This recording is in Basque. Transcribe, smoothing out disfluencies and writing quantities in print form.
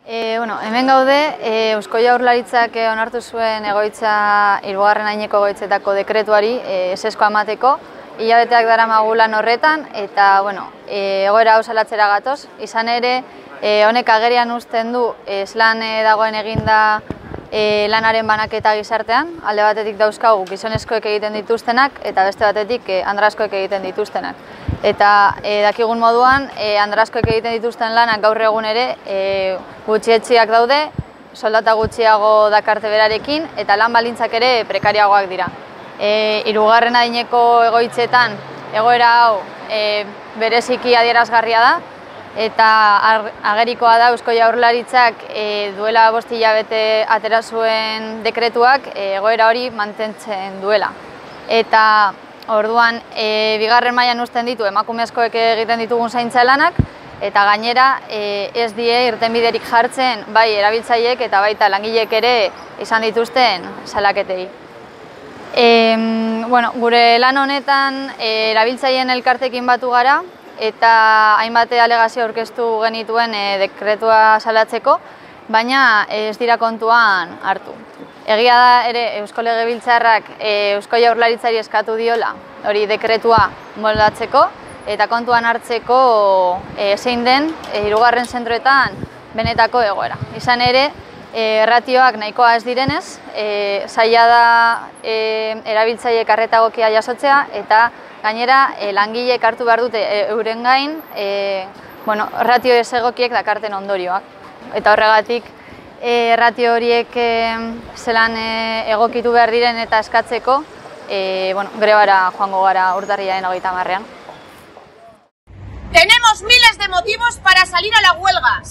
Hemen gaude, Eusko Jaurlaritzak onartu zuen egoitza, 3. aineko egoitzetako dekretuari ezezkoa emateko. Hilabeteak daramagu lan horretan eta egoera hau salatzera gatoz. Izan ere, honek agerian uzten du lan dagoen eginda lanaren banaketa gizartean. Alde batetik dauzkagu gizonezkoek egiten dituztenak eta beste batetik andrazkoek egiten dituztenak. Eta dakigun moduan, andrazkoek egiten dituzten lanak gaur egun ere gutxietsiak daude, soldata gutxiago dakarte berarekin eta lan baldintzak ere prekariagoak dira. 3. aineko egoitzetan egoera hau bereziki adierazgarria da eta agerikoa da Eusko Jaurlaritzak duela 5 hilabete atera zuen dekretuak egoera hori mantentzen duela. Eta orduan, 2. mailan uzten ditu emakumezkoek egiten ditugun zaintza lanak eta gainera ez die irtenbiderik jartzen bai erabiltzaileek eta baita langileek ere izan dituzten salaketei. Gure lan honetan erabiltzaileen elkarteekin batu gara eta hainbat alegazio aurkeztu genituen dekretua salatzeko, baina ez dira kontuan hartu. Egia da ere Eusko Legebiltzarrak Eusko Jaurlaritzari eskatu diola hori dekretua moldatzeko eta kontuan hartzeko zein den 3. zentroetan benetako egoera. Izan ere, ratioak nahikoa ez direnez, zaila da erabiltzaileek arreta egokia jasotzea eta gainera langileek hartu behar dute euren gain ratio ezegokiek dakarten ondorioak. Eta horregatik, ratio horiek zelan egokitu behar diren eta eskatzeko grebara joango gara urtarrilaren 30. Tenemos miles de motivos para salir a la huelga.